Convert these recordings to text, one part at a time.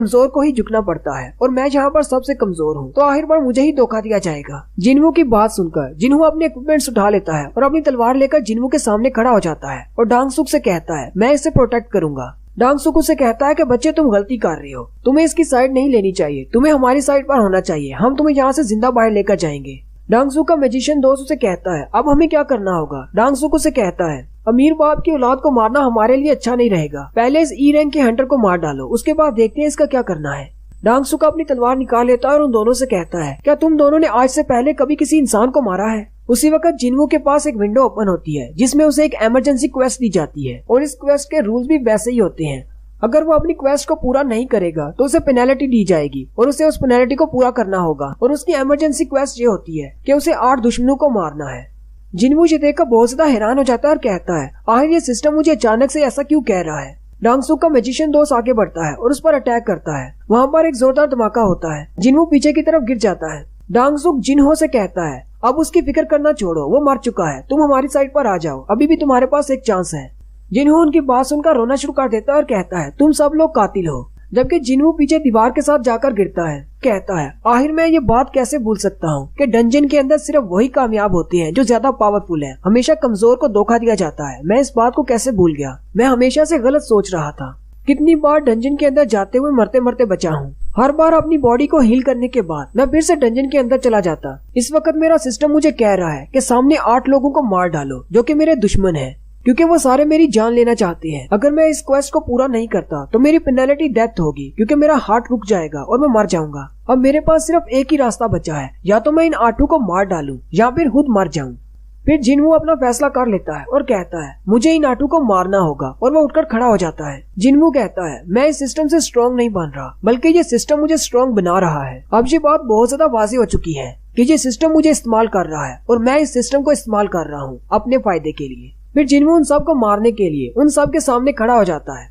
कमजोर को ही झुकना पड़ता है और मैं यहाँ पर सबसे कमजोर हूँ, तो आखिर बार मुझे ही धोखा दिया जाएगा। जिन्हों की बात सुनकर जिन्हों अपने इक्विपमेंट्स उठा लेता है और अपनी तलवार लेकर जिन्हों के सामने खड़ा हो जाता है और डांगसुक से कहता है मैं इसे प्रोटेक्ट करूंगा। डांगसुक उसे कहता है कि बच्चे तुम गलती कर रहे हो, तुम्हें इसकी साइड नहीं लेनी चाहिए, तुम्हें हमारी साइड पर होना चाहिए, हम तुम्हें यहाँ से जिंदा बाहर लेकर जाएंगे। डांगसुक का मैजिशियन दोस्त उसे कहता है अब हमें क्या करना होगा। डांगसुक उसे कहता है अमीर बाप की औलाद को मारना हमारे लिए अच्छा नहीं रहेगा, पहले इस ई रैंक के हंटर को मार डालो, उसके बाद देखते हैं इसका क्या करना है। डांगसुक अपनी तलवार निकाल लेता है और उन दोनों से कहता है क्या तुम दोनों ने आज से पहले कभी किसी इंसान को मारा है। उसी वक्त जिन्वू के पास एक विंडो ओपन होती है जिसमें उसे एक इमरजेंसी क्वेस्ट दी जाती है और इस क्वेस्ट के रूल्स भी वैसे ही होते हैं। अगर वो अपनी क्वेस्ट को पूरा नहीं करेगा तो उसे पेनल्टी दी जाएगी और उसे उस पेनल्टी को पूरा करना होगा और उसकी इमरजेंसी क्वेस्ट ये होती है कि उसे 8 दुश्मनों को मारना है। जिन्वू ये देखकर बहुत ज्यादा हैरान हो जाता है और कहता है आखिर ये सिस्टम मुझे अचानक से ऐसा क्यों कह रहा है। डांगसुक का मैजिशियन दोस्त आगे बढ़ता है और उस पर अटैक करता है। वहाँ पर एक जोरदार धमाका होता है, जिन्वू पीछे की तरफ गिर जाता है। डांगसुक जिन्हो से कहता है अब उसकी फिक्र करना छोड़ो, वो मर चुका है, तुम हमारी साइड पर आ जाओ, अभी भी तुम्हारे पास एक चांस है। जिन्हो उनकी बात सुनकर रोना शुरू कर देता है और कहता है तुम सब लोग कातिल हो। जबकि जिन्वू पीछे दीवार के साथ जाकर गिरता है, कहता है आखिर मैं ये बात कैसे भूल सकता हूँ कि डंजन के अंदर सिर्फ वही कामयाब होते हैं जो ज्यादा पावरफुल है, हमेशा कमजोर को धोखा दिया जाता है। मैं इस बात को कैसे भूल गया, मैं हमेशा से गलत सोच रहा था। कितनी बार डंजन के अंदर जाते हुए मरते मरते बचा हूँ, हर बार अपनी बॉडी को हील करने के बाद मैं फिर से डंजन के अंदर चला जाता। इस वक्त मेरा सिस्टम मुझे कह रहा है कि सामने 8 लोगों को मार डालो जो कि मेरे दुश्मन है, क्योंकि वो सारे मेरी जान लेना चाहते हैं। अगर मैं इस क्वेस्ट को पूरा नहीं करता तो मेरी पेनल्टी डेथ होगी, क्योंकि मेरा हार्ट रुक जाएगा और मैं मर जाऊंगा। अब मेरे पास सिर्फ एक ही रास्ता बचा है, या तो मैं इन 8 को मार डालूं या फिर खुद मर जाऊं। फिर जिन्वू अपना फैसला कर लेता है और कहता है मुझे इन 8 को मारना होगा और वो उठकर खड़ा हो जाता है। जिन्वू कहता है मैं इस सिस्टम से स्ट्रॉन्ग नहीं बन रहा, बल्कि ये सिस्टम मुझे स्ट्रॉन्ग बना रहा है। अब ये बात बहुत ज्यादा वाज़ेह हो चुकी है कि ये सिस्टम मुझे इस्तेमाल कर रहा है और मैं इस सिस्टम को इस्तेमाल कर रहा हूँ अपने फायदे के लिए। फिर जिन्वू उन सब को मारने के लिए उन सब के सामने खड़ा हो जाता है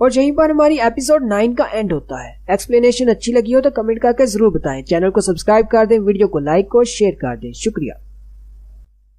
और यहीं पर हमारी एपिसोड 9 का एंड होता है। एक्सप्लेनेशन अच्छी लगी हो तो कमेंट करके जरूर बताएं, चैनल को सब्सक्राइब कर दें, वीडियो को लाइक और शेयर कर दें। शुक्रिया।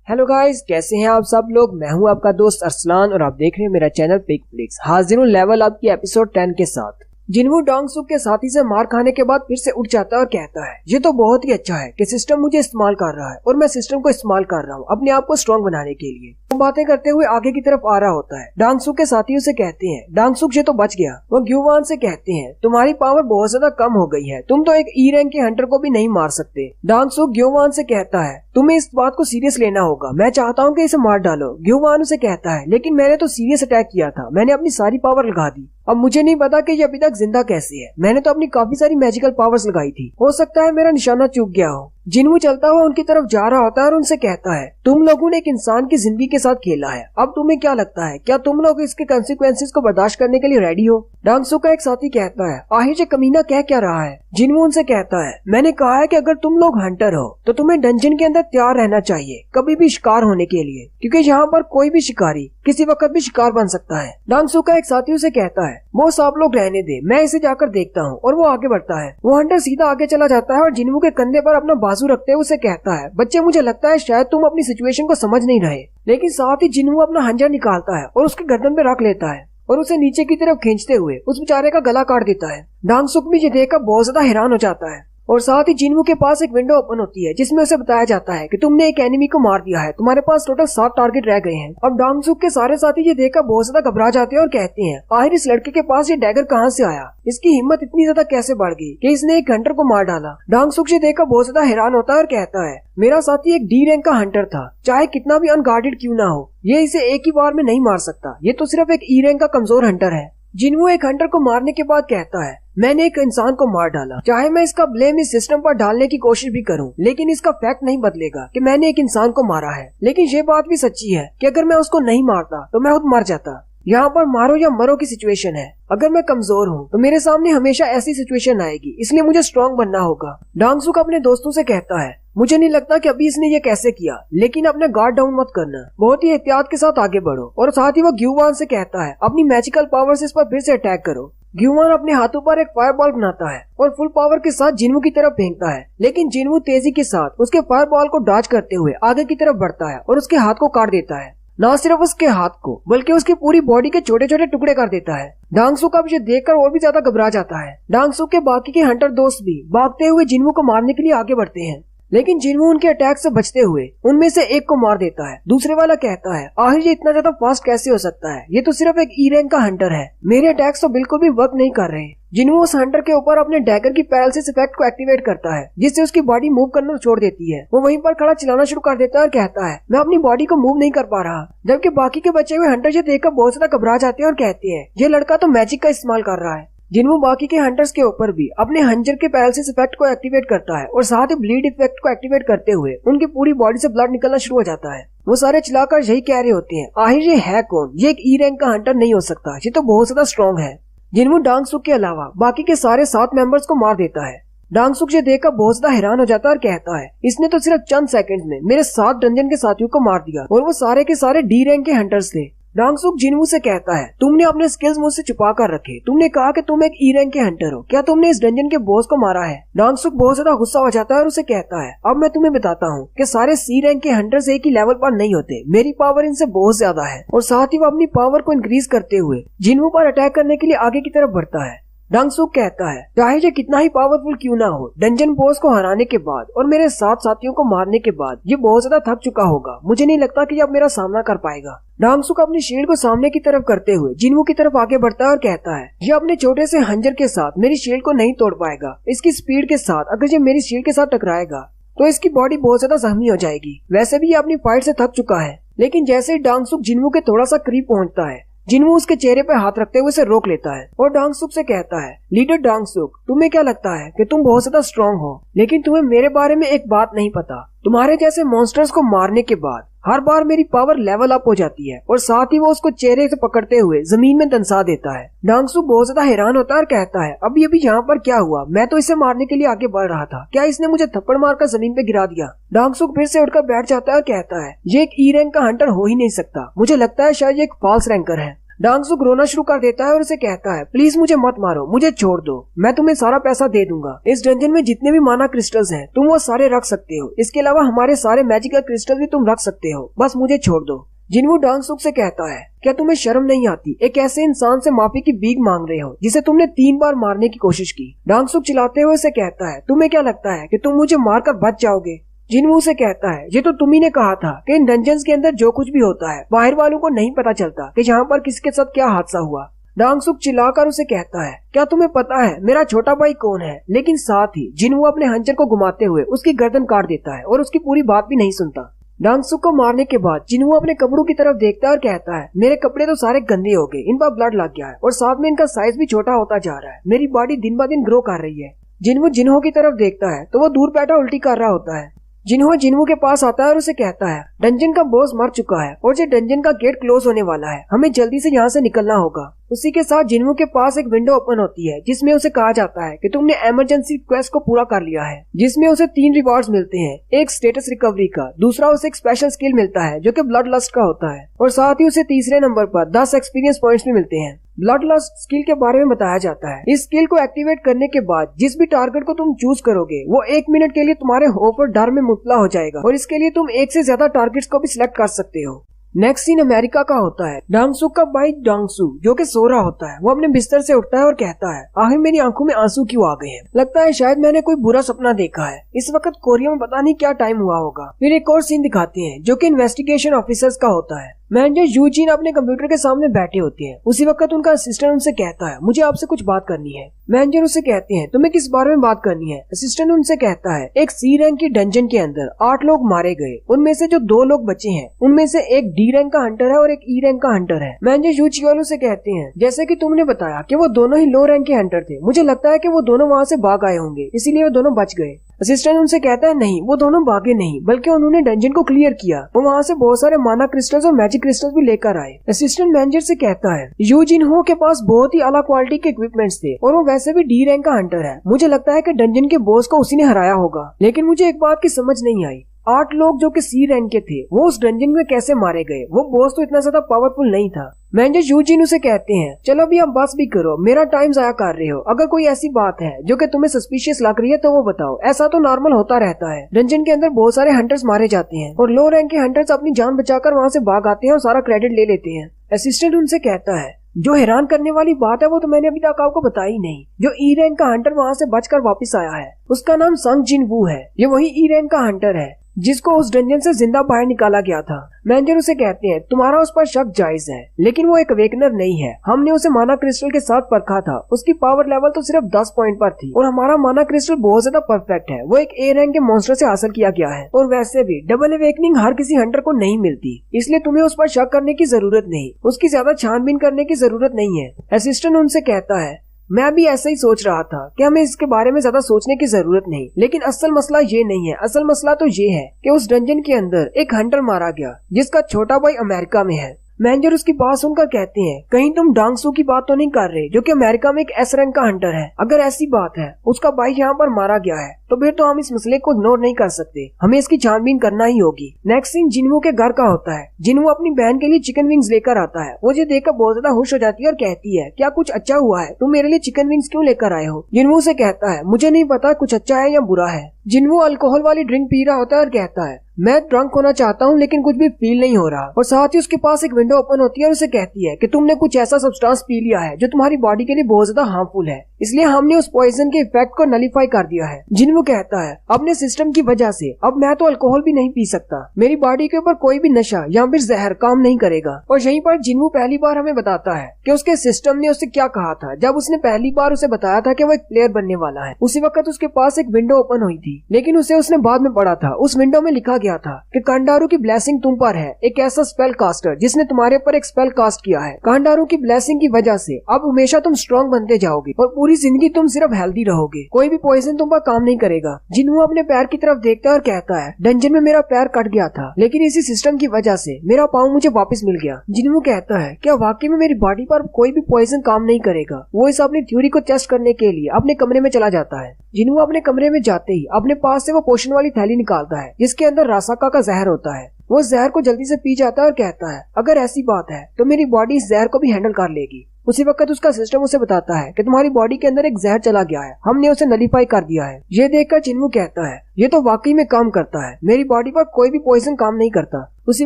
हेलो गाइस, कैसे हैं आप सब लोग। मैं हूं आपका दोस्त अरसलान और आप देख रहे हैं मेरा चैनल पिक फ्लिक्स। हाजिर हूं लेवल अप की एपिसोड 10 के साथ। जिन्वू डांगसुक के साथी से मार खाने के बाद फिर से उठ जाता है और कहता है ये तो बहुत ही अच्छा है कि सिस्टम मुझे इस्तेमाल कर रहा है और मैं सिस्टम को इस्तेमाल कर रहा हूँ अपने आप को स्ट्रॉन्ग बनाने के लिए। वो बातें करते हुए आगे की तरफ आ रहा होता है। डांगसुक के साथी उसे कहते हैं डांगसुक ये तो बच गया। वो ग्यूवान से कहते हैं तुम्हारी पावर बहुत ज्यादा कम हो गई है, तुम तो एक ई रैंक के हंटर को भी नहीं मार सकते। डांगसुक ग्यूवान से कहता है तुम्हें इस बात को सीरियस लेना होगा, मैं चाहता हूँ कि इसे मार डालो। ग्यूवान उसे कहता है लेकिन मैंने तो सीरियस अटैक किया था, मैंने अपनी सारी पावर लगा दी, अब मुझे नहीं पता कि ये अभी तक जिंदा कैसे है, मैंने तो अपनी काफी सारी मैजिकल पावर्स लगाई थी, हो सकता है मेरा निशाना चूक गया हो। जिन्वू चलता हुआ उनकी तरफ जा रहा होता है और उनसे कहता है तुम लोगों ने एक इंसान की जिंदगी के साथ खेला है, अब तुम्हें क्या लगता है, क्या तुम लोग इसके कंसिक्वेंसेस को बर्दाश्त करने के लिए रेडी हो। डांगसुक का एक साथी कहता है आखिर ये कमीना कह क्या रहा है। जिन्वू उनसे कहता है मैंने कहा है कि अगर तुम लोग हंटर हो तो तुम्हें डंजन के अंदर तैयार रहना चाहिए कभी भी शिकार होने के लिए, क्योंकि यहाँ पर कोई भी शिकारी किसी वक्त भी शिकार बन सकता है। डांगसुक का एक साथी उसे कहता है वो सब लोग रहने दे, मैं इसे जाकर देखता हूँ, और वो आगे बढ़ता है। वो हंटर सीधा आगे चला जाता है और जिन्वू के कंधे पर अपना बाजू रखते हुए उसे कहता है बच्चे मुझे लगता है शायद तुम अपनी सिचुएशन को समझ नहीं रहे। लेकिन साथ ही जिन्वू अपना हंजर निकालता है और उसके गर्दन पे रख लेता है और उसे नीचे की तरफ खींचते हुए उस बेचारे का गला काट देता है। डांगसुक भी ये देखकर बहुत ज्यादा हैरान हो जाता है और साथ ही जिन्वू के पास एक विंडो ओपन होती है जिसमें उसे बताया जाता है कि तुमने एक एनिमी को मार दिया है, तुम्हारे पास टोटल 7 टारगेट रह गए हैं। अब डांगसुक के सारे साथी ये देखकर बहुत ज्यादा घबरा जाते हैं और कहते हैं आखिर इस लड़के के पास ये डैगर कहाँ से आया, इसकी हिम्मत इतनी ज्यादा कैसे बढ़ गई कि इसने एक हंटर को मार डाला। डांगसुक ये देखकर बहुत ज्यादा हैरान होता है और कहता है मेरा साथी एक डी रैंक का हंटर था, चाहे कितना भी अनगार्डेड क्यों ना हो, ये इसे एक ही बार में नहीं मार सकता, ये तो सिर्फ एक ई रैंक का कमजोर हंटर है। जिन्वू एक हंटर को मारने के बाद कहता है मैंने एक इंसान को मार डाला, चाहे मैं इसका ब्लेम इस सिस्टम पर डालने की कोशिश भी करूं, लेकिन इसका फैक्ट नहीं बदलेगा कि मैंने एक इंसान को मारा है। लेकिन ये बात भी सच्ची है कि अगर मैं उसको नहीं मारता तो मैं खुद मर जाता। यहाँ पर मारो या मरो की सिचुएशन है, अगर मैं कमजोर हूँ तो मेरे सामने हमेशा ऐसी सिचुएशन आएगी, इसलिए मुझे स्ट्रॉन्ग बनना होगा। डांगसुक अपने दोस्तों से कहता है मुझे नहीं लगता कि अभी इसने ये कैसे किया, लेकिन अपने गार्ड डाउन मत करना, बहुत ही एहतियात के साथ आगे बढ़ो। और साथ ही वो ग्यूवान से कहता है अपनी मैजिकल पावर से इस पर फिर से अटैक करो। ग्यूवान अपने हाथों पर एक फायरबॉल बनाता है और फुल पावर के साथ जिन्वू की तरफ फेंकता है, लेकिन जिन्वू तेजी के साथ उसके फायरबॉल को डॉज करते हुए आगे की तरफ बढ़ता है और उसके हाथ को काट देता है। न सिर्फ उसके हाथ को बल्कि उसकी पूरी बॉडी के छोटे छोटे टुकड़े कर देता है। डांगसुक अब ये देखकर और भी ज्यादा घबरा जाता है। डांगसुक के बाकी के हंटर दोस्त भी भागते हुए जिन्वू को मारने के लिए आगे बढ़ते हैं, लेकिन जिन्वू उनके अटैक से बचते हुए उनमें से एक को मार देता है। दूसरे वाला कहता है, आखिर ये इतना ज्यादा फास्ट कैसे हो सकता है, ये तो सिर्फ एक ई रैंक का हंटर है, मेरे अटैक्स तो बिल्कुल भी वर्क नहीं कर रहे। जिन्वू उस हंटर के ऊपर अपने डैगर की पैरालिसिस इफेक्ट को एक्टिवेट करता है, जिससे उसकी बॉडी मूव करना छोड़ देती है। वो वहीं पर खड़ा चिल्लाना शुरू कर देता है और कहता है, मैं अपनी बॉडी को मूव नहीं कर पा रहा। जबकि बाकी के बचे हुए हंटर ये देखकर बहुत ज्यादा घबरा जाते हैं और कहते हैं, ये लड़का तो मैजिक का इस्तेमाल कर रहा है। जिन्वू बाकी के हंटर्स के ऊपर भी अपने हंजर के पैरालिसिस इफेक्ट को एक्टिवेट करता है और साथ ही ब्लीड इफेक्ट को एक्टिवेट करते हुए उनकी पूरी बॉडी से ब्लड निकलना शुरू हो जाता है। वो सारे चिल्लाकर यही कह रहे होते हैं, आखिर ये है कौन, ये एक ई रैंक का हंटर नहीं हो सकता, ये तो बहुत ज्यादा स्ट्रॉन्ग है। जिन्वू डांगसुक के अलावा बाकी के सारे 7 मेंबर्स को मार देता है। डांगसुक ये देखकर बहुत ज्यादा हैरान हो जाता है और कहता है, इसने तो सिर्फ चंद सेकंड्स में मेरे 7 डंजन के साथियों को मार दिया और वो सारे के सारे डी रैंक के हंटर्स थे। डांगसुक जिन्वू से कहता है, तुमने अपने स्किल्स मुझसे छुपा कर रखे, तुमने कहा कि तुम एक ई रैंक के हंटर हो, क्या तुमने इस डंजन के बॉस को मारा है? डांगसुक बहुत ज्यादा गुस्सा हो जाता है और उसे कहता है, अब मैं तुम्हें बताता हूँ कि सारे सी रैंक के हंटर्स एक ही लेवल पर नहीं होते, मेरी पावर इनसे बहुत ज्यादा है। और साथ ही वो अपनी पावर को इंक्रीज करते हुए जिन्वू पर अटैक करने के लिए आगे की तरफ बढ़ता है। डांगसुक कहता है, चाहे ये कितना ही पावरफुल क्यों ना हो, डंजन बॉस को हराने के बाद और मेरे 7 साथियों को मारने के बाद ये बहुत ज्यादा थक चुका होगा, मुझे नहीं लगता कि ये अब मेरा सामना कर पाएगा। डांगसुक अपनी शील्ड को सामने की तरफ करते हुए जिन्वू की तरफ आगे बढ़ता है और कहता है, ये अपने छोटे से हंजर के साथ मेरी शील्ड को नहीं तोड़ पाएगा, इसकी स्पीड के साथ अगर ये मेरी शील्ड के साथ टकराएगा तो इसकी बॉडी बहुत ज्यादा जख्मी हो जाएगी। वैसे भी ये अपनी फाइट से थक चुका है। लेकिन जैसे ही डांगसुक जिन्वू के थोड़ा सा करीब पहुंचता है, जिन्वू उसके चेहरे पे हाथ रखते हुए उसे रोक लेता है और डांगसुक से कहता है, लीडर डांगसुक, तुम्हें क्या लगता है कि तुम बहुत ज्यादा स्ट्रांग हो, लेकिन तुम्हें मेरे बारे में एक बात नहीं पता, तुम्हारे जैसे मॉन्स्टर्स को मारने के बाद हर बार मेरी पावर लेवल अप हो जाती है। और साथ ही वो उसको चेहरे से पकड़ते हुए जमीन में दंसा देता है। डांगसुक बहुत ज्यादा हैरान होता है और कहता है, अभी अभी यहाँ पर क्या हुआ, मैं तो इसे मारने के लिए आगे बढ़ रहा था, क्या इसने मुझे थप्पड़ मारकर जमीन पे गिरा दिया? डांगसुक फिर से उठकर बैठ जाता है और कहता है, ये एक ई रैंक का हंटर हो ही नहीं सकता, मुझे लगता है शायद ये एक फॉल्स रैंकर है। डांगसुक रोना शुरू कर देता है और उसे कहता है, प्लीज मुझे मत मारो, मुझे छोड़ दो, मैं तुम्हें सारा पैसा दे दूंगा। इस डंजन में जितने भी माना क्रिस्टल्स हैं तुम वो सारे रख सकते हो, इसके अलावा हमारे सारे मैजिकल क्रिस्टल भी तुम रख सकते हो, बस मुझे छोड़ दो। जिन्वू डांगसुक से कहता है, क्या तुम्हें शर्म नहीं आती, एक ऐसे इंसान से माफी की भीख मांग रहे हो जिसे तुमने 3 बार मारने की कोशिश की? डांगसुक चिल्लाते हुए उसे कहता है, तुम्हें क्या लगता है कि तुम मुझे मारकर बच जाओगे? जिन्वू से कहता है, ये तो तुम ही ने कहा था कि इन डंजन्स के अंदर जो कुछ भी होता है बाहर वालों को नहीं पता चलता कि यहाँ पर किसके साथ क्या हादसा हुआ। डांगसुक चिल्लाकर उसे कहता है, क्या तुम्हें पता है मेरा छोटा भाई कौन है? लेकिन साथ ही जिन्वू अपने हंजर को घुमाते हुए उसकी गर्दन काट देता है और उसकी पूरी बात भी नहीं सुनता। डांगसुक को मारने के बाद जिन्वू अपने कपड़ों की तरफ देखता है और कहता है, मेरे कपड़े तो सारे गंदे हो गए, इन पर ब्लड लग गया है और साथ में इनका साइज भी छोटा होता जा रहा है, मेरी बॉडी दिन ब दिन ग्रो कर रही है। जिन्वू जिन्हो की तरफ देखता है तो वो दूर बैठा उल्टी कर रहा होता है। जिन्वू के पास आता है और उसे कहता है, डंजन का बॉस मर चुका है और ये डंजन का गेट क्लोज होने वाला है, हमें जल्दी से यहाँ से निकलना होगा। उसी के साथ जिन्वू के पास एक विंडो ओपन होती है जिसमें उसे कहा जाता है कि तुमने इमरजेंसी क्वेस्ट को पूरा कर लिया है, जिसमें उसे 3 रिवॉर्ड्स मिलते हैं, एक स्टेटस रिकवरी का, दूसरा उसे एक स्पेशल स्किल मिलता है जो कि ब्लड लस्ट का होता है और साथ ही उसे तीसरे नंबर पर 10 एक्सपीरियंस पॉइंट्स भी मिलते हैं। ब्लड लस्ट स्किल के बारे में बताया जाता है, इस स्किल को एक्टिवेट करने के बाद जिस भी टारगेट को तुम चूज करोगे वो 1 मिनट के लिए तुम्हारे होप और डर में मुबतला हो जाएगा और इसके लिए तुम 1 से ज्यादा टारगेट्स को भी सिलेक्ट कर सकते हो। नेक्स्ट सीन अमेरिका का होता है। डांगसुक का भाई डांगसू जो कि सो रहा होता है, वो अपने बिस्तर से उठता है और कहता है, आखिर मेरी आंखों में आंसू क्यों आ गए हैं, लगता है शायद मैंने कोई बुरा सपना देखा है। इस वक्त कोरिया में पता नहीं क्या टाइम हुआ होगा। फिर एक और सीन दिखाते हैं जो कि इन्वेस्टिगेशन ऑफिसर्स का होता है। मैनेजर यूजीन अपने कंप्यूटर के सामने बैठे होते हैं। उसी वक्त उनका असिस्टेंट उनसे कहता है, मुझे आपसे कुछ बात करनी है। मैनेजर उसे कहते हैं, तुम्हें किस बारे में बात करनी है? असिस्टेंट उनसे कहता है, एक सी रैंक की डंजन के अंदर 8 लोग मारे गए, उनमें से जो 2 लोग बचे हैं उनमें से एक डी रैंक का हंटर है और एक ई रैंक का हंटर है। मैनेजर यूचियोलो से कहते हैं, जैसे कि तुमने बताया कि वो दोनों ही लो रैंक के हंटर थे, मुझे लगता है कि वो दोनों वहाँ से भाग आए होंगे, इसीलिए वो दोनों बच गए। असिस्टेंट उनसे कहता है, नहीं, वो दोनों भागे नहीं, बल्कि उन्होंने डंजन को क्लियर किया, वो वहाँ से बहुत सारे माना क्रिस्टल्स और मैजिक क्रिस्टल्स भी लेकर आए। असिस्टेंट मैनेजर से कहता है, यूजिन हो के पास बहुत ही आला क्वालिटी के इक्विपमेंट्स थे और वो वैसे भी डी रैंक का हंटर है, मुझे लगता है कि डंजन के बॉस को उसी ने हराया होगा। लेकिन मुझे एक बात की समझ नहीं आई, 8 लोग जो कि सी रैंक के थे वो उस डंजन में कैसे मारे गए। वो बॉस तो इतना ज्यादा पावरफुल नहीं था। मैनेजर यूजिन उसे कहते हैं चलो अभी आप बस भी करो, मेरा टाइम जाया कर रहे हो। अगर कोई ऐसी बात है जो कि तुम्हें सस्पिशियस लग रही है तो वो बताओ। ऐसा तो नॉर्मल होता रहता है। डंजन के अंदर बहुत सारे हंटर्स मारे जाते हैं और लो रैंक के हंटर्स अपनी जान बचाकर वहाँ से भाग आते हैं और सारा क्रेडिट ले लेते हैं। असिस्टेंट उनसे कहता है जो हैरान करने वाली बात है वो तो मैंने अभी तक आपको बताई नहीं। जो ई रैंक का हंटर वहाँ से बचकर वापस आया है उसका नाम संग जिन वू है। ये वही ई रैंक का हंटर है जिसको उस डंजन से जिंदा बाहर निकाला गया था। मैनेजर उसे कहते हैं तुम्हारा उस पर शक जायज है लेकिन वो एक अवेकनर नहीं है। हमने उसे माना क्रिस्टल के साथ परखा था, उसकी पावर लेवल तो सिर्फ 10 पॉइंट पर थी और हमारा माना क्रिस्टल बहुत ज्यादा परफेक्ट है। वो एक ए रैंक के मॉन्स्टर से हासिल किया गया है और वैसे भी डबल अवेकनिंग हर किसी हंटर को नहीं मिलती, इसलिए तुम्हें उस पर शक करने की जरूरत नहीं, उसकी ज्यादा छानबीन करने की जरूरत नहीं है। असिस्टेंट उनसे कहता है मैं भी ऐसा ही सोच रहा था कि हमें इसके बारे में ज्यादा सोचने की जरूरत नहीं, लेकिन असल मसला ये नहीं है। असल मसला तो ये है कि उस डंजन के अंदर एक हंटर मारा गया जिसका छोटा भाई अमेरिका में है। मैनेजर उसकी बात सुनकर कहते हैं कहीं तुम डांगसू की बात तो नहीं कर रहे जो कि अमेरिका में एक एस रैंक का हंटर है। अगर ऐसी बात है उसका भाई यहाँ पर मारा गया है तो फिर तो हम इस मसले को इग्नोर नहीं कर सकते, हमें इसकी छानबीन करना ही होगी। नेक्स्ट सीन जिन्वू के घर का होता है। जिन्वू अपनी बहन के लिए चिकन विंग्स लेकर आता है। वो ये देखकर बहुत ज्यादा खुश हो जाती है और कहती है क्या कुछ अच्छा हुआ है, तुम मेरे लिए चिकन विंग्स क्यों लेकर आए हो। जिन्वू से कहता है मुझे नहीं पता कुछ अच्छा है या बुरा है। जिन्वू अल्कोहल वाली ड्रिंक पी रहा होता है और कहता है मैं ड्रंक होना चाहता हूँ लेकिन कुछ भी फील नहीं हो रहा। और साथ ही उसके पास एक विंडो ओपन होती है और उसे कहती है कि तुमने कुछ ऐसा सब्सटेंस पी लिया है जो तुम्हारी बॉडी के लिए बहुत ज्यादा हार्मफुल है, इसलिए हमने उस पॉइजन के इफेक्ट को नलीफाई कर दिया है। जिन्वू कहता है अपने सिस्टम की वजह से अब मैं तो अल्कोहल भी नहीं पी सकता, मेरी बॉडी के ऊपर कोई भी नशा या फिर जहर काम नहीं करेगा। और यहीं पर जिन्वू पहली बार हमें बताता है कि उसके सिस्टम ने उससे क्या कहा था जब उसने पहली बार उसे बताया था कि वो एक प्लेयर बनने वाला है। उसी वक्त उसके पास एक विंडो ओपन हुई थी लेकिन उसने बाद में पढ़ा था उस विंडो में लिखा गया था कि कांडारू की ब्लेसिंग तुम पर है, एक ऐसा स्पेल कास्टर जिसने तुम्हारे ऊपर एक स्पेल कास्ट किया है। कांडारू की ब्लेसिंग की वजह से अब हमेशा तुम स्ट्रॉन्ग बनते जाओगे और पूरी जिंदगी तुम सिर्फ हेल्दी रहोगे, कोई भी पॉइजन तुम पर काम नहीं करेगा। जिन्वू अपने पैर की तरफ देखता है और कहता है डंजन में मेरा पैर कट गया था लेकिन इसी सिस्टम की वजह से मेरा पाँव मुझे वापस मिल गया। जिन्वू कहता है क्या वाकई में मेरी बॉडी पर कोई भी पॉइजन काम नहीं करेगा। वो इस अपनी थ्योरी को टेस्ट करने के लिए अपने कमरे में चला जाता है। जिन्वू अपने कमरे में जाते ही अपने पास से वो पोशन वाली थैली निकालता है जिसके अंदर रासाका का जहर होता है। वो जहर को जल्दी से पी जाता है और कहता है अगर ऐसी बात है तो मेरी बॉडी इस जहर को भी हैंडल कर लेगी। उसी वक्त उसका सिस्टम उसे बताता है कि तुम्हारी बॉडी के अंदर एक जहर चला गया है, हमने उसे नलीफाई कर दिया है। ये देखकर जिन्वू कहता है ये तो वाकई में काम करता है, मेरी बॉडी पर कोई भी पॉइजन काम नहीं करता। उसी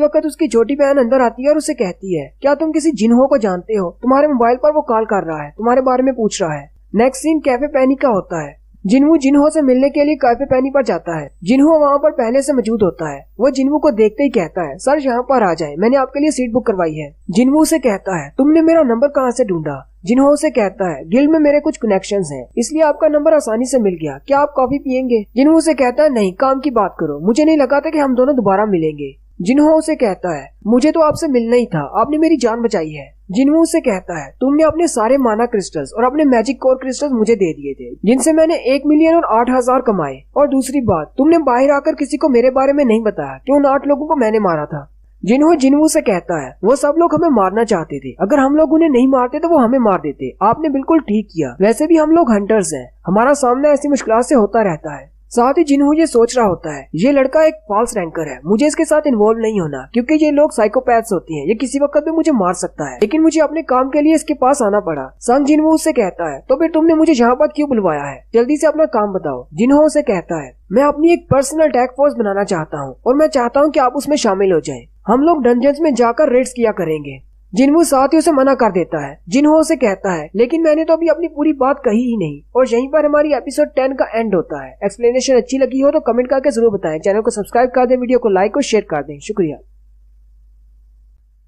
वक्त उसकी छोटी बहन अंदर आती है और उसे कहती है क्या तुम किसी जिन्हो को जानते हो, तुम्हारे मोबाइल पर वो कॉल कर रहा है, तुम्हारे बारे में पूछ रहा है। नेक्स्ट सीन कैफे पैनी का होता है। जिन्वू जिन्हो से मिलने के लिए कैफे पैनी पर जाता है। जिन्हो वहाँ पर पहले से मौजूद होता है। वो जिन्वू को देखते ही कहता है सर यहाँ पर आ जाए, मैंने आपके लिए सीट बुक करवाई है। जिन्वू से कहता है तुमने मेरा नंबर कहाँ से ढूंढा। जिन्हो से कहता है गिल्ड में मेरे कुछ कनेक्शंस हैं, इसलिए आपका नंबर आसानी से मिल गया, क्या आप कॉफी पियेंगे। जिन्हो से कहता है नहीं, काम की बात करो, मुझे नहीं लगा था कि हम दोनों दोबारा मिलेंगे। जिन्हो उसे कहता है मुझे तो आपसे मिलना ही था, आपने मेरी जान बचाई है। जिन्हो उसे कहता है तुमने अपने सारे माना क्रिस्टल्स और अपने मैजिक कोर क्रिस्टल्स मुझे दे दिए थे जिनसे मैंने 1 मिलियन और 8,000 कमाए। और दूसरी बात, तुमने बाहर आकर किसी को मेरे बारे में नहीं बताया कि उन 8 लोगों को मैंने मारा था। जिन्वू से कहता है वो सब लोग हमें मारना चाहते थे, अगर हम लोग उन्हें नहीं मारते तो वो हमें मार देते, आपने बिल्कुल ठीक किया, वैसे भी हम लोग हंटर्स हैं, हमारा सामना ऐसी मुश्किल से होता रहता है। साथ ही जिन्वू ये सोच रहा होता है ये लड़का एक फॉल्स रैंकर है, मुझे इसके साथ इन्वॉल्व नहीं होना क्योंकि ये लोग साइकोपैथ्स होते हैं, ये किसी वक्त भी मुझे मार सकता है, लेकिन मुझे अपने काम के लिए इसके पास आना पड़ा। संग जिन्वू से कहता है तो फिर तुमने मुझे यहाँ पर क्यों बुलवाया है, जल्दी से अपना काम बताओ। जिन्वू से कहता है मैं अपनी एक पर्सनल अटैक फोर्स बनाना चाहता हूँ और मैं चाहता हूँ कि आप उसमें शामिल हो जाएं। हम लोग डंजन्स में जाकर रेड्स किया करेंगे। जिन्वू साथ ही उसे मना कर देता है। जिन्वू से कहता है लेकिन मैंने तो अभी अपनी पूरी बात कही ही नहीं। और यहीं पर हमारी एपिसोड 10 का एंड होता है। एक्सप्लेनेशन अच्छी लगी हो तो कमेंट करके जरूर बताएं, चैनल को सब्सक्राइब कर दें, वीडियो को लाइक और शेयर कर दें। शुक्रिया।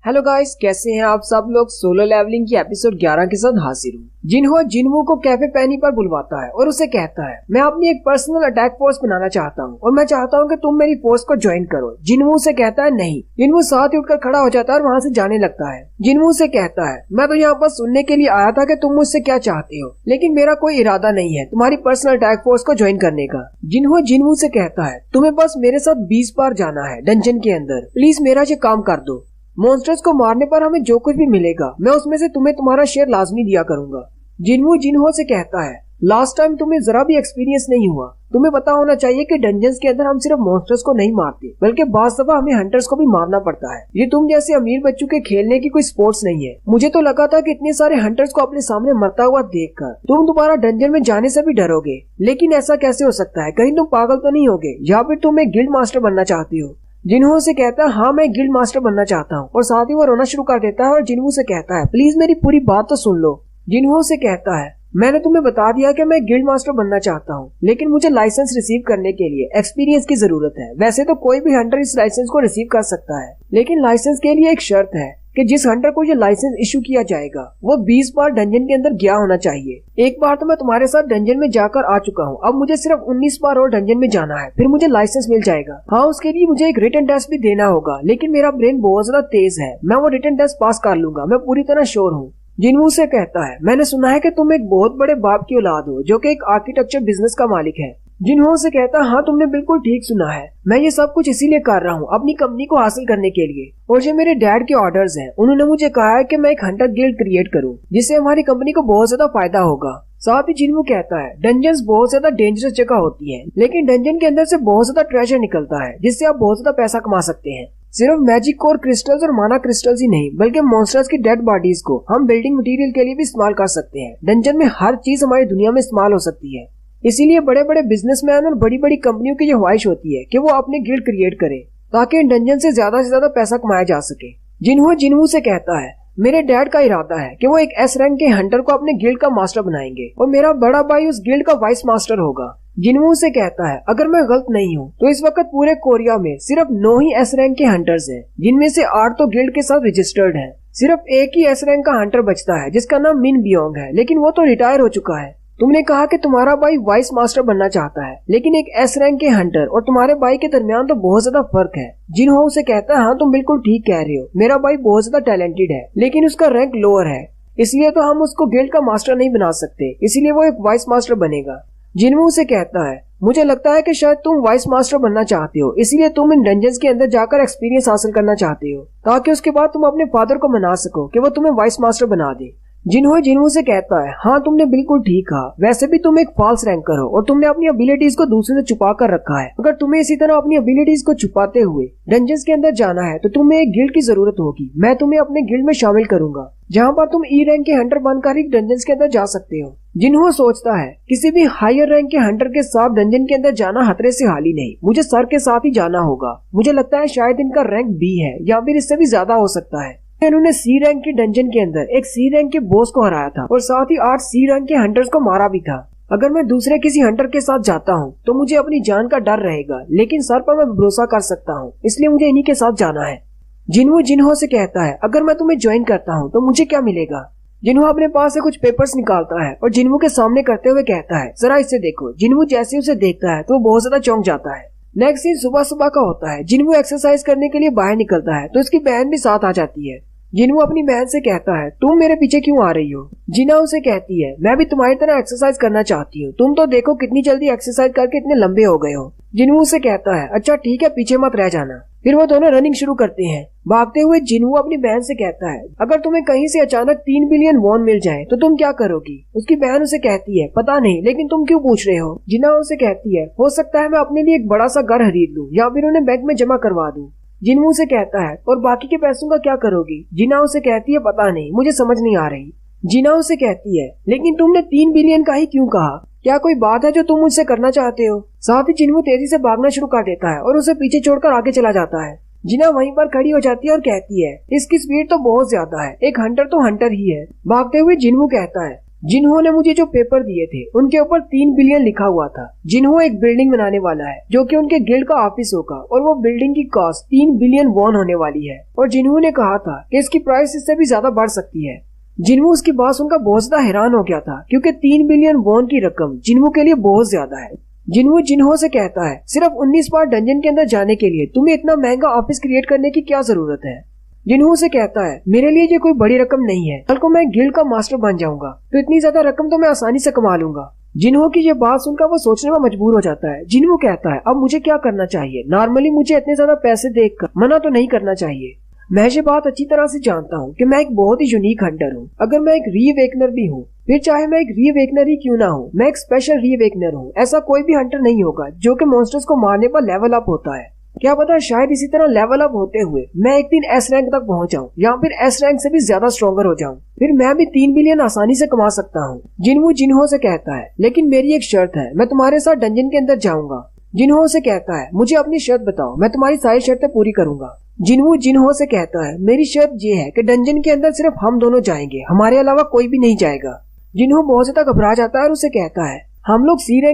हेलो गाइस, कैसे हैं आप सब लोग। सोलो लेवलिंग की एपिसोड 11 के साथ हाजिर हूँ। जिन्वू को कैफे पैनी पर बुलवाता है और उसे कहता है मैं अपनी एक पर्सनल अटैक फोर्स बनाना चाहता हूँ और मैं चाहता हूँ कि तुम मेरी फोर्स को ज्वाइन करो। जिन्वू से कहता है नहीं। जिन्वू साथ ही उठकर खड़ा हो जाता है और वहाँ से जाने लगता है। जिन्वू से कहता है मैं तो यहाँ पर सुनने के लिए आया था कि तुम मुझसे क्या चाहते हो, लेकिन मेरा कोई इरादा नहीं है तुम्हारी पर्सनल अटैक फोर्स को ज्वाइन करने का। जिन्वू से कहता है तुम्हें बस मेरे साथ 20 बार जाना है डंजन के अंदर, प्लीज मेरा ये काम कर दो। मॉन्स्टर्स को मारने पर हमें जो कुछ भी मिलेगा मैं उसमें से तुम्हें तुम्हारा शेयर लाजमी दिया करूंगा। जिन्वू से कहता है लास्ट टाइम तुम्हें जरा भी एक्सपीरियंस नहीं हुआ, तुम्हें पता होना चाहिए कि डंजन्स के अंदर हम सिर्फ मॉन्स्टर्स को नहीं मारते, बल्कि बाज़ दफा हमें हंटर्स को भी मारना पड़ता है। ये तुम जैसे अमीर बच्चों के खेलने की कोई स्पोर्ट्स नहीं है। मुझे तो लगा था कि इतने सारे हंटर्स को अपने सामने मरता हुआ देखकर तुम दोबारा डंजन में जाने से भी डरोगे, लेकिन ऐसा कैसे हो सकता है? कहीं तुम पागल तो नहीं होगे, या फिर तुम एक गिल्ड मास्टर बनना चाहती हो? जिन्हों से कहता है हाँ मैं गिल्ड मास्टर बनना चाहता हूँ, और साथ ही वो रोना शुरू कर देता है और जिन्हों से कहता है प्लीज मेरी पूरी बात तो सुन लो। जिन्हों से कहता है मैंने तुम्हें बता दिया कि मैं गिल्ड मास्टर बनना चाहता हूँ, लेकिन मुझे लाइसेंस रिसीव करने के लिए एक्सपीरियंस की जरूरत है। वैसे तो कोई भी हंटर इस लाइसेंस को रिसीव कर सकता है, लेकिन लाइसेंस के लिए एक शर्त है कि जिस हंटर को ये लाइसेंस इशू किया जाएगा वो 20 बार डंजन के अंदर गया होना चाहिए। एक बार तो मैं तुम्हारे साथ डंजन में जाकर आ चुका हूँ, अब मुझे सिर्फ 19 बार और डंजन में जाना है, फिर मुझे लाइसेंस मिल जाएगा। हाँ, उसके लिए मुझे एक रिटन टेस्ट भी देना होगा, लेकिन मेरा ब्रेन बहुत ज्यादा तेज है, मैं वो रिटन टेस्ट पास कर लूंगा, मैं पूरी तरह श्योर हूँ। जिन्हों से कहता है मैंने सुना है कि तुम एक बहुत बड़े बाप की औलाद हो जो कि एक आर्किटेक्चर बिजनेस का मालिक है। जिन्हों से कहता हाँ तुमने बिल्कुल ठीक सुना है, मैं ये सब कुछ इसीलिए कर रहा हूँ अपनी कंपनी को हासिल करने के लिए, और ये मेरे डैड के ऑर्डर्स हैं। उन्होंने मुझे कहा है कि मैं एक हंटर गिल्ड क्रिएट करूँ जिससे हमारी कंपनी को बहुत ज्यादा फायदा होगा। साथ ही जिन्हों कहता है डंजन्स बहुत ज्यादा डेंजरस जगह होती है, लेकिन डंजन के अंदर से बहुत ज्यादा ट्रेजर निकलता है जिससे आप बहुत ज्यादा पैसा कमा सकते हैं। सिर्फ मैजिक कोर क्रिस्टल्स और माना क्रिस्टल्स ही नहीं, बल्कि मॉन्स्टर्स की डेड बॉडीज को हम बिल्डिंग मटेरियल के लिए भी इस्तेमाल कर सकते हैं। डंजन में हर चीज हमारी दुनिया में इस्तेमाल हो सकती है, इसीलिए बड़े बड़े बिजनेसमैन और बड़ी बड़ी कंपनियों की ये ख्वाहिश होती है कि वो अपने गिल्ड क्रिएट करें ताकि इन डंजन से ज्यादा पैसा कमाया जा सके। जिन्हों से कहता है मेरे डैड का इरादा है कि वो एक एस रैंक के हंटर को अपने गिल्ड का मास्टर बनाएंगे और मेरा बड़ा भाई उस गिल्ड का वाइस मास्टर होगा। जिन्हों से कहता है अगर मैं गलत नहीं हूँ तो इस वक्त पूरे कोरिया में सिर्फ 9 ही एस रैंक के हंटर्स हैं, जिनमें से 8 तो गिल्ड के साथ रजिस्टर्ड हैं। सिर्फ एक ही एस रैंक का हंटर बचता है जिसका नाम मिन बियोंग है, लेकिन वो तो रिटायर हो चुका है। तुमने कहा कि तुम्हारा भाई वाइस मास्टर बनना चाहता है, लेकिन एक एस रैंक के हंटर और तुम्हारे भाई के दरमियान तो बहुत ज्यादा फर्क है। जिन्हों से कहता है हाँ तुम बिल्कुल ठीक कह रहे हो, मेरा भाई बहुत ज्यादा टैलेंटेड है, लेकिन उसका रैंक लोअर है, इसलिए तो हम उसको गिल्ड का मास्टर नहीं बना सकते, इसीलिए वो एक वाइस मास्टर बनेगा। जिन्हों से कहता है मुझे लगता है कि शायद तुम वाइस मास्टर बनना चाहते हो, इसलिए तुम इन डंजन्स के अंदर जाकर एक्सपीरियंस हासिल करना चाहते हो ताकि उसके बाद तुम अपने फादर को मना सको कि वो तुम्हें वाइस मास्टर बना दे। जिन्हों से कहता है हाँ तुमने बिल्कुल ठीक कहा, वैसे भी तुम एक फॉल्स रैंकर हो और तुमने अपनी एबिलिटीज को दूसरे से छुपा कर रखा है। अगर तुम्हें इसी तरह अपनी एबिलिटीज को छुपाते हुए डंजन्स के अंदर जाना है तो तुम्हें एक गिल्ड की जरूरत होगी। मैं तुम्हें अपने गिल्ड में शामिल करूंगा जहाँ पर तुम ई रैंक के हंटर बनकर ही डंजन्स के अंदर जा सकते हो। जिन्हों सोचता है किसी भी हायर रैंक के हंटर के साथ डंजन के अंदर जाना खतरे से हाली नहीं, मुझे सर के साथ ही जाना होगा। मुझे लगता है शायद इनका रैंक बी है या फिर इससे भी ज्यादा हो सकता है। इन्होंने सी रैंक के डंजन के अंदर एक सी रैंक के बॉस को हराया था और साथ ही 8 सी रैंक के हंटर्स को मारा भी था। अगर मैं दूसरे किसी हंटर के साथ जाता हूँ तो मुझे अपनी जान का डर रहेगा, लेकिन सर पर मैं भरोसा कर सकता हूँ, इसलिए मुझे इन्हीं के साथ जाना है। जिन्हों से कहता है अगर मैं तुम्हें ज्वाइन करता हूँ तो मुझे क्या मिलेगा। जिन्हों अपने पास से कुछ पेपर्स निकालता है और जिन्हों के सामने करते हुए कहता है जरा इसे देखो। जिन्हों जैसे उसे देखता है तो वो बहुत ज्यादा चौंक जाता है। नेक्स्ट सीन सुबह का होता है। जिन्हों एक्सरसाइज करने के लिए बाहर निकलता है तो उसकी बहन भी साथ आ जाती है। जिन्हों अपनी बहन से कहता है तुम मेरे पीछे क्यों आ रही हो। जिना उसे कहती है मैं भी तुम्हारी तरह एक्सरसाइज करना चाहती हूँ, तुम तो देखो कितनी जल्दी एक्सरसाइज करके इतने लंबे हो गए हो। जिन्हों से कहता है अच्छा ठीक है, पीछे मत रह जाना। फिर वो दोनों रनिंग शुरू करते हैं। भागते हुए जिन्हों अपनी बहन से कहता है अगर तुम्हें कहीं से अचानक 3 बिलियन वॉन मिल जाए तो तुम क्या करोगी। उसकी बहन उसे कहती है पता नहीं, लेकिन तुम क्यों पूछ रहे हो। जिना उसे कहती है हो सकता है मैं अपने लिए एक बड़ा सा घर खरीद लूं या फिर उन्हें बैंक में जमा करवा दूं। जिन्हों से कहता है और बाकी के पैसों का क्या करोगी। जिना उसे कहती है पता नहीं, मुझे समझ नहीं आ रही। जिना उसे कहती है लेकिन तुमने 3 बिलियन का ही क्यों कहा, क्या कोई बात है जो तुम मुझसे करना चाहते हो। साथ ही जिन्हों तेजी से भागना शुरू कर देता है और उसे पीछे छोड़कर आगे चला जाता है। जिना वहीं पर खड़ी हो जाती है और कहती है इसकी स्पीड तो बहुत ज्यादा है, एक हंटर तो हंटर ही है। भागते हुए जिन्हों कहता है जिन्हों ने मुझे जो पेपर दिए थे उनके ऊपर 3 बिलियन लिखा हुआ था। जिन्हों एक बिल्डिंग बनाने वाला है जो कि उनके गिल्ड का ऑफिस होगा और वो बिल्डिंग की कॉस्ट 3 बिलियन वॉन होने वाली है और जिन्हों ने कहा था कि इसकी प्राइस इससे भी ज्यादा बढ़ सकती है। जिन्हों उसकी बात सुनकर बहुत ज्यादा हैरान हो गया था क्योंकि 3 बिलियन वॉन की रकम जिन्हों के लिए बहुत ज्यादा है। जिन्हों से कहता है सिर्फ 19 बार डंजन के अंदर जाने के लिए तुम्हें इतना महंगा ऑफिस क्रिएट करने की क्या जरूरत है। जिन्हों से कहता है मेरे लिए ये कोई बड़ी रकम नहीं है, कल को मैं गिल्ड का मास्टर बन जाऊंगा तो इतनी ज्यादा रकम तो मैं आसानी से कमा लूंगा। जिन्हों की ये बात सुनकर वो सोचने में मजबूर हो जाता है। जिन्हों कहता है अब मुझे क्या करना चाहिए। नॉर्मली मुझे इतने ज्यादा पैसे देखकर मना तो नहीं करना चाहिए। मैं ये बात अच्छी तरह से जानता हूँ कि मैं एक बहुत ही यूनिक हंटर हूँ। अगर मैं एक रीवेकनर भी हूँ फिर चाहे मैं एक रीअवेकनर ही क्यों ना हूँ, मैं एक स्पेशल रीअवेकनर हूँ। ऐसा कोई भी हंटर नहीं होगा जो कि मॉन्स्टर्स को मारने पर लेवल अप होता है। क्या पता शायद इसी तरह लेवल अप होते हुए मैं एक दिन एस रैंक तक पहुंच जाऊं या फिर एस रैंक से भी ज्यादा स्ट्रॉन्गर हो जाऊं। फिर मैं भी 3 बिलियन आसानी से कमा सकता हूँ। जिन्हों जिन्हों से कहता है, लेकिन मेरी एक शर्त है, मैं तुम्हारे साथ डंजन के अंदर जाऊंगा। जिन्हों से कहता है, मुझे अपनी शर्त बताओ, मैं तुम्हारी सारी शर्तें पूरी करूंगा। जिन्हों जिन्हों से कहता है, मेरी शर्त ये है कि डंजन के अंदर सिर्फ हम दोनों जाएंगे, हमारे अलावा कोई भी नहीं जाएगा। जिन्हों बहुत ज्यादा घबरा जाता है और उसे कहता है, हम लोग सी रैंक